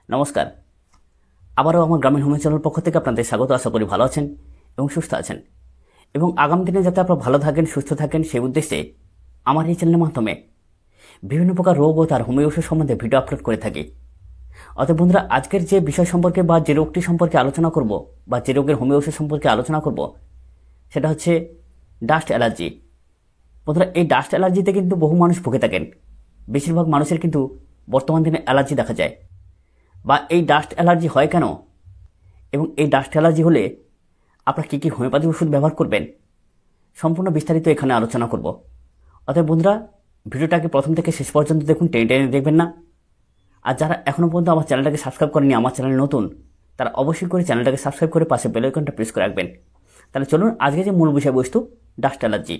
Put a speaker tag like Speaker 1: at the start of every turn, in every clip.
Speaker 1: নমস্কার। আবারও আমার গ্রামীণ হোমিও চ্যানেল পক্ষ থেকে আপনাদের স্বাগত। আশা করি ভালো আছেন এবং সুস্থ আছেন, এবং আগামী দিনে যাতে আপনারা ভালো থাকেন, সুস্থ থাকেন, সেই উদ্দেশ্যে আমার এই চ্যানেলের মাধ্যমে বিভিন্ন প্রকার রোগ ও তার হোমিও ওষুধ সম্বন্ধে ভিডিও আপলোড করে থাকি। অতএব বন্ধুরা, আজকের যে বিষয় সম্পর্কে বা যে রোগটি সম্পর্কে আলোচনা করব বা যে রোগের হোমিও ওষুধ সম্পর্কে আলোচনা করব সেটা হচ্ছে ডাস্ট অ্যালার্জি। বন্ধুরা, এই ডাস্ট অ্যালার্জিতে কিন্তু বহু মানুষ ভুগে থাকেন। বেশিরভাগ মানুষের কিন্তু বর্তমান দিনে অ্যালার্জি দেখা যায়। বা এই ডাস্ট অ্যালার্জি হয় কেন, এবং এই ডাস্ট অ্যালার্জি হলে আপনারা কী কী হোমিওপ্যাথি ওষুধ ব্যবহার করবেন, সম্পূর্ণ বিস্তারিত এখানে আলোচনা করব। অতএব বন্ধুরা, ভিডিওটাকে প্রথম থেকে শেষ পর্যন্ত দেখুন, টেনে টেনে দেখবেন না। আর যারা এখনও পর্যন্ত আমার চ্যানেলটাকে সাবস্ক্রাইব করেনি, আমার চ্যানেল নতুন, তারা অবশ্যই করে চ্যানেলটাকে সাবস্ক্রাইব করে পাশে বেল আইকনটা প্রেস করে রাখবেন। তাহলে চলুন আজকে যে মূল বিষয়বস্তু, ডাস্ট অ্যালার্জি।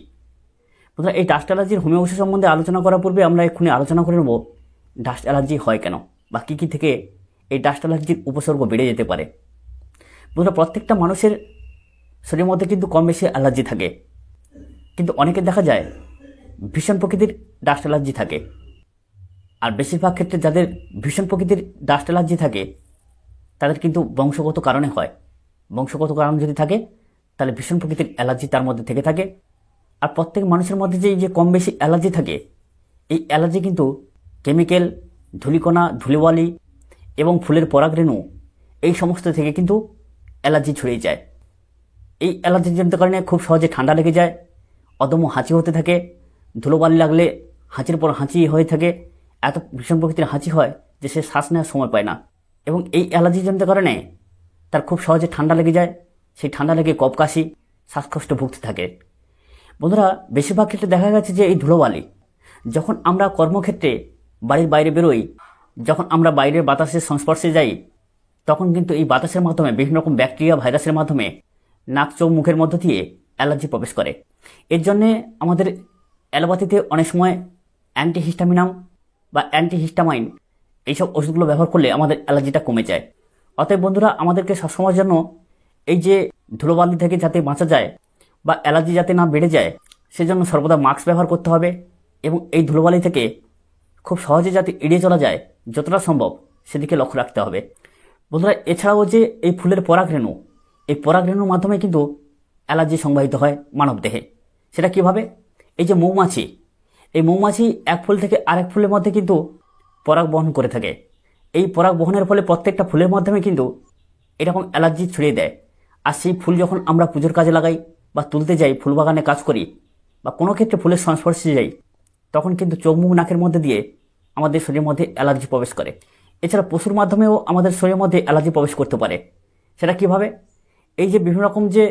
Speaker 1: বন্ধুরা, এই ডাস্ট অ্যালার্জির হোমিও ওষুধ সম্বন্ধে আলোচনা করার পূর্বে আমরা এক্ষুনি আলোচনা করে নেব ডাস্ট অ্যালার্জি হয় কেন, বা কী কী থেকে এই ডাস্ট অ্যালার্জির উপসর্গ বেড়ে যেতে পারে। বন্ধুরা, প্রত্যেকটা মানুষের শরীরের মধ্যে কিন্তু কম বেশি অ্যালার্জি থাকে, কিন্তু অনেকের দেখা যায় ভীষণ প্রকৃতির ডাস্ট অ্যালার্জি থাকে। আর বেশিরভাগ ক্ষেত্রে যাদের ভীষণ প্রকৃতির ডাস্ট অ্যালার্জি থাকে তাদের কিন্তু বংশগত কারণে হয়। বংশগত কারণ যদি থাকে তাহলে ভীষণ প্রকৃতির অ্যালার্জি তার মধ্যে থেকে থাকে। আর প্রত্যেক মানুষের মধ্যে যে কম বেশি অ্যালার্জি থাকে, এই অ্যালার্জি কিন্তু কেমিক্যাল, ধূলিকণা, ধুলোবালি এবং ফুলের পরাগরেণু, এই সমস্ত থেকে কিন্তু অ্যালার্জি ছড়িয়ে যায়। এই অ্যালার্জিজনিত কারণে খুব সহজে ঠান্ডা লেগে যায়, অদম্য হাঁচি হতে থাকে, ধুলোবালি লাগলে হাঁচির পর হাঁচি হয়ে থাকে, এত ভীষণ প্রকৃতির হাঁচি হয় যে সে শ্বাস নেওয়ার সময় পায় না। এবং এই অ্যালার্জিজনিত কারণে তার খুব সহজে ঠান্ডা লেগে যায়, সেই ঠান্ডা লেগে কফ কাশি, শ্বাসকষ্ট ভুগতে থাকে। বন্ধুরা, বেশিরভাগ ক্ষেত্রে দেখা গেছে যে এই ধুলোবালি, যখন আমরা কর্মক্ষেত্রে বাড়ির বাইরে বেরোই, যখন আমরা বাইরের বাতাসের সংস্পর্শে যাই, তখন কিন্তু এই বাতাসের মাধ্যমে বিভিন্ন রকম ব্যাকটেরিয়া, ভাইরাসের মাধ্যমে নাক, চোখ, মুখের মধ্য দিয়ে অ্যালার্জি প্রবেশ করে। এর জন্যে আমাদের অ্যালোপ্যাথিতে অনেক সময় অ্যান্টিহিস্টামিনাম বা অ্যান্টিহিস্টামাইন এইসব ওষুধগুলো ব্যবহার করলে আমাদের অ্যালার্জিটা কমে যায়। অতএব বন্ধুরা, আমাদেরকে সবসময়ের জন্য এই যে ধুলোবালি থেকে যাতে বাঁচা যায় বা অ্যালার্জি যাতে না বেড়ে যায়, সেজন্য সর্বদা মাস্ক ব্যবহার করতে হবে, এবং এই ধুলোবালি থেকে খুব সহজে যাতে এড়িয়ে চলা যায় যতটা সম্ভব সেদিকে লক্ষ্য রাখতে হবে। বন্ধুরা, এছাড়াও যে এই ফুলের পরাগরেণু, এই পরাগরেণুর মাধ্যমে কিন্তু অ্যালার্জি সংবাহিত হয় মানব দেহে। সেটা কিভাবে? এই যে মৌমাছি, এই মৌমাছি এক ফুল থেকে আরেক ফুলের মধ্যে কিন্তু পরাগ বহন করে থাকে। এই পরাগ বহনের ফলে প্রত্যেকটা ফুলের মাধ্যমে কিন্তু এরকম অ্যালার্জি ছড়িয়ে দেয়। আর সেই ফুল যখন আমরা পুজোর কাজে লাগাই বা তুলতে যাই, ফুল বাগানে কাজ করি, বা কোনো ক্ষেত্রে ফুলের সংস্পর্শে যাই, তখন কিন্তু চোখ, মুখ, নাকের মধ্যে দিয়ে আমাদের শরীরের মধ্যে অ্যালার্জি প্রবেশ করে। এছাড়া পশুর মাধ্যমেও আমাদের শরীরের মধ্যে অ্যালার্জি প্রবেশ করতে পারে। সেটা কিভাবে? এই যে বিভিন্ন রকম যে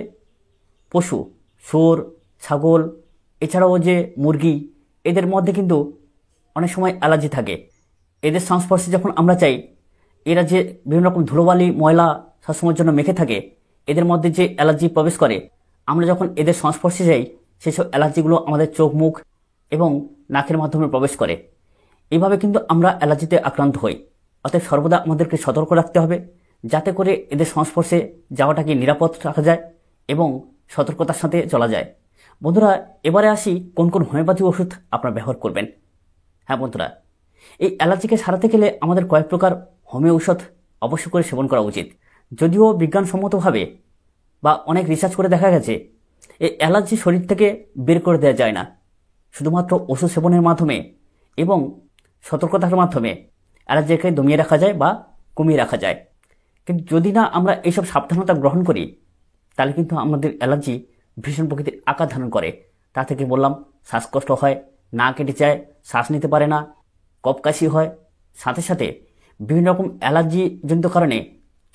Speaker 1: পশু, শুয়োর, ছাগল, এছাড়াও যে মুরগি, এদের মধ্যে কিন্তু অনেক সময় অ্যালার্জি থাকে। এদের সংস্পর্শে যখন আমরা চাই, এরা যে বিভিন্ন রকম ধুলোবালি, ময়লা সবসময়ের জন্য মেখে থাকে, এদের মধ্যে যে অ্যালার্জি প্রবেশ করে, আমরা যখন এদের সংস্পর্শে যাই, সেসব অ্যালার্জিগুলো আমাদের চোখ, মুখ এবং নাকের মাধ্যমে প্রবেশ করে। এইভাবে কিন্তু আমরা অ্যালার্জিতে আক্রান্ত হই। অতএব সর্বদা আমাদেরকে সতর্ক রাখতে হবে, যাতে করে এদের সংস্পর্শে যাওয়াটাকে নিরাপদ রাখা যায় এবং সতর্কতার সাথে চলা যায়। বন্ধুরা, এবারে আসি কোন কোন হোমিওপ্যাথি ওষুধ আপনারা ব্যবহার করবেন। হ্যাঁ বন্ধুরা, এই অ্যালার্জিকে সারাতে গেলে আমাদের কয়েক প্রকার হোমিও ঔষধ অবশ্যই করে সেবন করা উচিত। যদিও বিজ্ঞানসম্মতভাবে বা অনেক রিসার্চ করে দেখা গেছে, এই অ্যালার্জি শরীর থেকে বের করে দেওয়া যায় না। শুধুমাত্র ওষুধ সেবনের মাধ্যমে এবং সতর্কতার মাধ্যমে অ্যালার্জিকে দমিয়ে রাখা যায় বা কমিয়ে রাখা যায়। কিন্তু যদি না আমরা এইসব সাবধানতা গ্রহণ করি, তাহলে কিন্তু আমাদের অ্যালার্জি ভীষণ প্রকৃতির আকার ধারণ করে। তা থেকে বললাম, শ্বাসকষ্ট হয়, না কেটে যায়, শ্বাস নিতে পারে না, কফ কাশি হয়, সাথে সাথে বিভিন্ন রকম অ্যালার্জিজনিত কারণে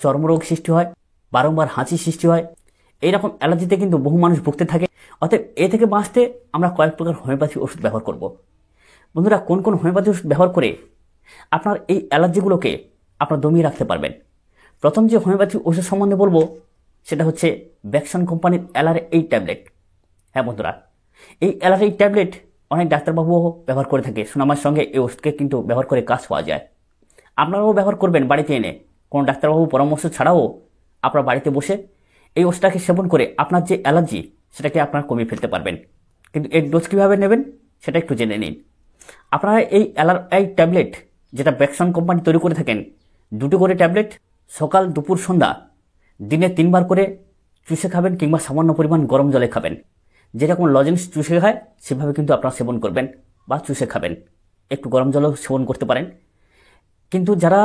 Speaker 1: চর্মরোগ সৃষ্টি হয়, বারংবার হাঁচি সৃষ্টি হয়। এইরকম অ্যালার্জিতে কিন্তু বহু মানুষ ভুগতে থাকে। অতএব এ থেকে বাঁচতে আমরা কয়েক প্রকার হোমিওপ্যাথি ওষুধ ব্যবহার করব। বন্ধুরা, কোন কোন হোমিওপ্যাথি ওষুধ ব্যবহার করে আপনার এই অ্যালার্জিগুলোকে আপনারা দমিয়ে রাখতে পারবেন? প্রথম যে হোমিওপ্যাথি ওষুধ সম্বন্ধে বলবো সেটা হচ্ছে ব্যাকসন কোম্পানির LR8 ট্যাবলেট। হ্যাঁ বন্ধুরা, এই LR8 ট্যাবলেট অনেক ডাক্তারবাবুও ব্যবহার করে থাকে। সুনামের সঙ্গে এই ওষুধকে কিন্তু ব্যবহার করে কাজ পাওয়া যায়। আপনারাও ব্যবহার করবেন বাড়িতে এনে, কোনো ডাক্তারবাবু পরামর্শ ছাড়াও আপনার বাড়িতে বসে এই ওষুধটাকে সেবন করে আপনার যে অ্যালার্জি সেটাকে আপনারা কমিয়ে ফেলতে পারবেন। কিন্তু এর ডোজ কীভাবে নেবেন সেটা একটু জেনে নিন। আপনারা এই LR8 ট্যাবলেট, যেটা ব্যাকসন কোম্পানি তৈরি করে থাকেন, 2টি করে ট্যাবলেট সকাল দুপুর সন্ধ্যা দিনে 3বার করে চুষে খাবেন, কিংবা সামান্য পরিমাণ গরম জলে খাবেন। যেরকম লজেন্স চুষে খায় সেভাবে কিন্তু আপনারা সেবন করবেন বা চুষে খাবেন। একটু গরম জলও সেবন করতে পারেন। কিন্তু যারা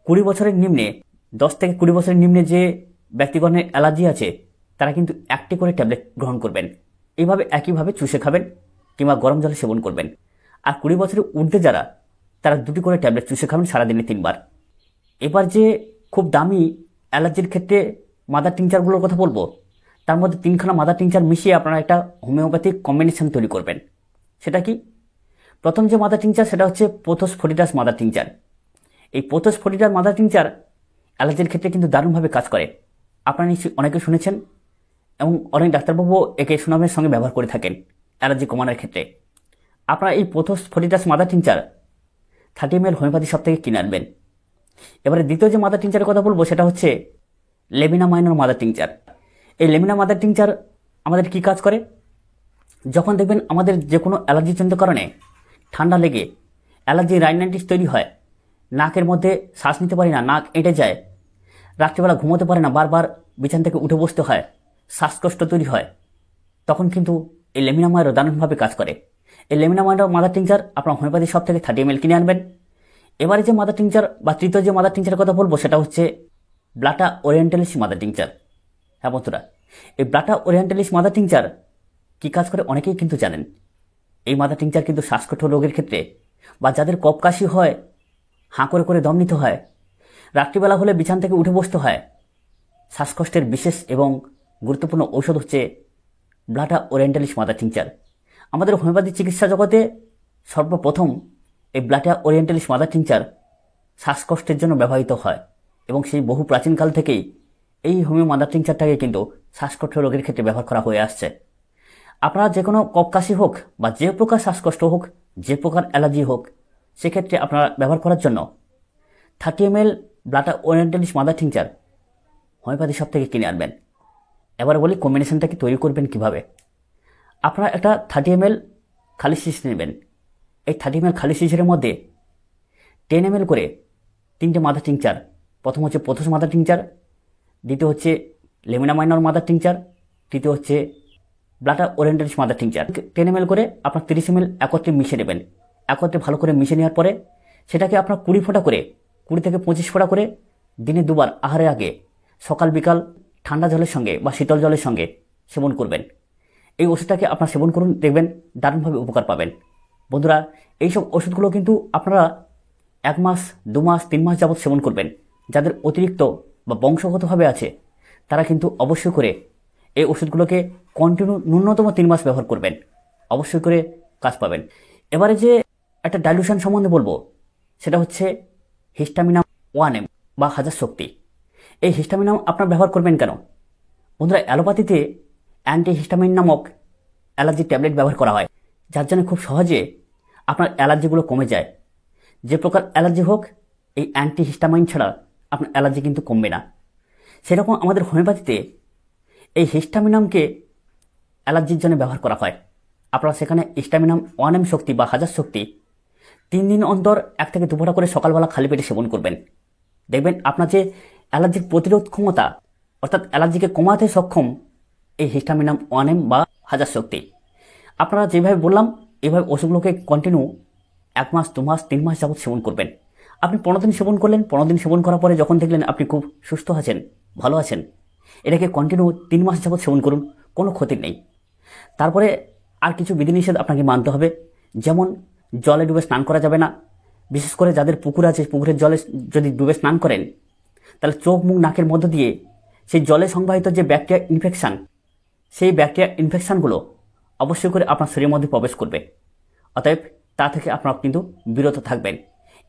Speaker 1: 20 বছরের নিম্নে, 10 থেকে 20 বছরের নিম্নে যে ব্যক্তিগণের অ্যালার্জি আছে, তারা কিন্তু 1টি করে ট্যাবলেট গ্রহণ করবেন। এইভাবে একইভাবে চুষে খাবেন কিংবা গরম জলে সেবন করবেন। আর 20 বছরের ঊর্ধ্বে যারা, তারা 2টি করে ট্যাবলেট চুষে খাবেন সারাদিনে 3বার। এবার যে খুব দামি অ্যালার্জির ক্ষেত্রে মাদার টিংচারগুলোর কথা বলবো, তার মধ্যে 3খানা মাদার টিংচার মিশিয়ে আপনারা একটা হোমিওপ্যাথিক কম্বিনেশন তৈরি করবেন। সেটা কি? প্রথম যে মাদার টিংচার সেটা হচ্ছে পোথোস ফোর্টিটাস মাদার টিংচার। এই পোথোস ফোর্টিটাস মাদার টিংচার অ্যালার্জির ক্ষেত্রে কিন্তু দারুণভাবে কাজ করে। আপনারা নিশ্চয়ই অনেকে শুনেছেন এবং অনেক ডাক্তারবাবু একে সুনামের সঙ্গে ব্যবহার করে থাকেন অ্যালার্জি কমানোর ক্ষেত্রে। আপনারা এই Pothos foetidus mother tincture 30 ml homeopathy shop থেকে কিনে আনবেন। এবারে দ্বিতীয় যে মাদার টিংচারের কথা বলবো সেটা হচ্ছে লেমিনা মাইনর মাদার টিংচার। এই লেমিনা মাদার টিংচার আমাদের কি কাজ করে? যখন দেখবেন আমাদের যে কোনো অ্যালার্জিজনিত কারণে ঠান্ডা লেগে অ্যালার্জি রাইনাইটিস তৈরি হয়, নাকের মধ্যে শ্বাস নিতে পারি না, নাক এঁটে যায়, রাত্রিবেলা ঘুমোতে পারে না, বারবার বিছানা থেকে উঠে বসতে হয়, শ্বাসকষ্ট তৈরি হয়, তখন কিন্তু এই লেমিনা মাইনর দারুণভাবে কাজ করে। এই লেমিনা মাইনর মাদার টিংচার আপনার হোমিওপ্যাথি শপ থেকে 30 ml কিনে আনবেন। এবারে যে মাদার টিংচার বা তৃতীয় যে মাদার টিংচারের কথা বলবো সেটা হচ্ছে ব্লাটা ওরিয়েন্টালিস মাদার টিংচার। হ্যাঁ বন্ধুরা, এই ব্লাটা ওরিয়েন্টালিস মাদার টিংচার কি কাজ করে অনেকেই কিন্তু জানেন। এই মাদার টিংচার কিন্তু শ্বাসকষ্ট রোগের ক্ষেত্রে বা যাদের কফ কাশি হয়, হাঁ করে করে দম নিতে হয়, রাত্রিবেলা হলে বিছানা থেকে উঠে বসতে হয়, শ্বাসকষ্টের বিশেষ এবং গুরুত্বপূর্ণ ঔষধ হচ্ছে ব্লাটা ওরিয়েন্টালিস মাদার টিংচার। আমাদের হোমিওপ্যাথি চিকিৎসা জগতে সর্বপ্রথম এই ব্লাটা ওরিয়েন্টালিস মাদার টিংচার শ্বাসকষ্টের জন্য ব্যবহৃত হয় এবং সেই বহু প্রাচীনকাল থেকেই এই হোমিও মাদার টিংচারটাকে কিন্তু শ্বাসকষ্ট রোগের ক্ষেত্রে ব্যবহার করা হয়ে আসছে। আপনারা যে কোনো কফ কাশি হোক বা যে প্রকার শ্বাসকষ্ট হোক, যে প্রকার অ্যালার্জি হোক, সেক্ষেত্রে আপনারা ব্যবহার করার জন্য 30 ml Blatta orientalis mother tincture homeopathy shop থেকে কিনে আনবেন। এবার বলি কম্বিনেশনটা কি তৈরি করবেন কিভাবে। আপনারা একটা 30 ml খালি শিশি নেবেন। এই 30 ml খালি শিশির মধ্যে 10 ml করে 3টে মাদার টিংচার, প্রথম হচ্ছে পোথোস মাদার টিংচার, দ্বিতীয় হচ্ছে লেমিনা মাইনর মাদার টিংচার, তৃতীয় হচ্ছে Blatta orientalis mother tincture 10 ml করে আপনার 30 ml একত্রে মিশিয়ে নেবেন। একত্রে ভালো করে মিশিয়ে নেওয়ার পরে সেটাকে আপনার 20 ফোঁটা করে, 20 থেকে 25 ফোঁটা করে দিনে 2বার আহারের আগে সকাল বিকাল ঠান্ডা জলের সঙ্গে বা শীতল জলের সঙ্গে সেবন করবেন। এই ওষুধটাকে আপনারা সেবন করুন, দেখবেন দারুণভাবে উপকার পাবেন। বন্ধুরা, এইসব ওষুধগুলো কিন্তু আপনারা 1 মাস, 2 মাস, 3 মাস যাবৎ সেবন করবেন। যাদের অতিরিক্ত বা বংশগতভাবে আছে তারা কিন্তু অবশ্যই করে এই ওষুধগুলোকে কন্টিনিউ ন্যূনতম 3 মাস ব্যবহার করবেন, অবশ্যই করে কাজ পাবেন। এবারে যে একটা ডাইলুশন সম্বন্ধে বলবো সেটা হচ্ছে হিস্টামিনাম 1M বা হাজার শক্তি। এই হিস্টামিনাম আপনার ব্যবহার করবেন কেন? বন্ধুরা, অ্যালোপ্যাথিতে অ্যান্টি হিস্টামিন নামক অ্যালার্জি ট্যাবলেট ব্যবহার করা হয়, যার জন্য খুব সহজে আপনার অ্যালার্জিগুলো কমে যায়। যে প্রকার অ্যালার্জি হোক, এই অ্যান্টি হিস্টামিন ছাড়া আপনার অ্যালার্জি কিন্তু কমবে না। সেরকম আমাদের হোমিওপ্যাথিতে এই হিস্টামিনামকে অ্যালার্জির জন্য ব্যবহার করা হয়। আপনারা সেখানে হিস্টামিনাম 1M শক্তি বা হাজার শক্তি 3 দিন অন্তর 1 থেকে 2 ফোঁটা করে সকালবেলা খালি পেটে সেবন করবেন। দেখবেন আপনার যে অ্যালার্জির প্রতিরোধ ক্ষমতা, অর্থাৎ অ্যালার্জিকে কমাতে সক্ষম এই হিস্টামিনাম 1M বা হাজার শক্তি। আপনারা যেভাবে বললাম এইভাবে ওষুধগুলোকে কন্টিনিউ 1 মাস, 2 মাস, 3 মাস যাবৎ সেবন করবেন। আপনি 15 দিন সেবন করলেন, 15 দিন সেবন করার পরে যখন দেখলেন আপনি খুব সুস্থ আছেন, ভালো আছেন, এটাকে কন্টিনিউ 3 মাস যাবৎ সেবন করুন, কোনো ক্ষতি নেই। তারপরে আর কিছু বিধিনিষেধ আপনাকে মানতে হবে। যেমন জলে ডুবে স্নান করা যাবে না। বিশেষ করে যাদের পুকুর আছে, পুকুরের জলে যদি ডুবে স্নান করেন তাহলে চোখ, মুখ, নাকের মধ্য দিয়ে সেই জলে সংবাহিত যে ব্যাকটেরিয়া ইনফেকশান, সেই ব্যাকটেরিয়া ইনফেকশানগুলো অবশ্যই করে আপনার শরীরের মধ্যে প্রবেশ করবে। অতএব তা থেকে আপনারা কিন্তু বিরত থাকবেন।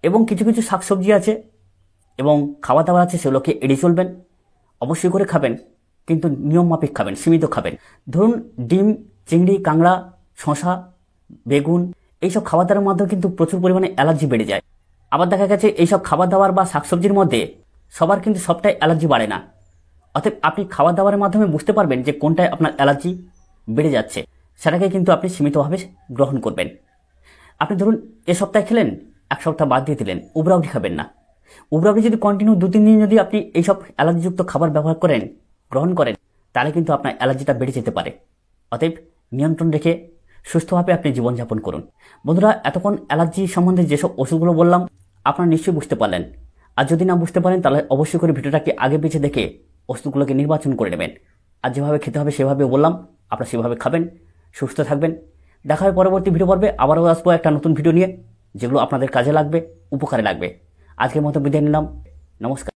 Speaker 1: এবং কিছু কিছু শাকসবজি আছে এবং খাওয়া দাওয়া আছে, সেগুলোকে এড়িয়ে চলবেন। অবশ্যই করে খাবেন, কিন্তু নিয়ম মাফিক খাবেন, সীমিত খাবেন। ধরুন ডিম, চিংড়ি, কাঁকড়া, শশা, বেগুন, এইসব খাবার দাবার মাধ্যমে কিন্তু প্রচুর পরিমাণে অ্যালার্জি বেড়ে যায়। আবার দেখা গেছে এইসব খাবার দাবার বা শাকসবজির মধ্যে সবার কিন্তু সবটাই অ্যালার্জি বাড়ে না। অতএব আপনি খাবার দাবারের মাধ্যমে বুঝতে পারবেন যে কোনটায় আপনার অ্যালার্জি বেড়ে যাচ্ছে, সেটাকে কিন্তু আপনি সীমিতভাবে গ্রহণ করবেন। আপনি ধরুন এ সপ্তাহে খেলেন, 1 সপ্তাহ বাদ দিয়ে দিলেন, উবরাউটি খাবেন না। উপরে আপনি যদি কন্টিনিউ 2-3 দিন যদি আপনি এইসব অ্যালার্জিযুক্ত খাবার ব্যবহার করেন, গ্রহণ করেন, তাহলে কিন্তু আপনার অ্যালার্জিটা বেড়ে যেতে পারে। অতএব নিয়ন্ত্রণ রেখে সুস্থভাবে আপনি জীবনযাপন করুন। বন্ধুরা, এতক্ষণ অ্যালার্জি সম্বন্ধে যেসব ওষুধগুলো বললাম আপনারা নিশ্চয়ই বুঝতে পারলেন। আর যদি না বুঝতে পারেন তাহলে অবশ্যই করে ভিডিওটাকে আগে পিছিয়ে দেখে ওষুধগুলোকে নির্বাচন করে নেবেন। আর যেভাবে খেতে হবে সেভাবে বললাম, আপনারা সেভাবে খাবেন, সুস্থ থাকবেন। দেখা হবে পরবর্তী ভিডিও পর্বে। আবারও আসবো একটা নতুন ভিডিও নিয়ে, যেগুলো আপনাদের কাজে লাগবে, উপকারে লাগবে। আজকের মতো বিদায় নিলাম। নমস্কার।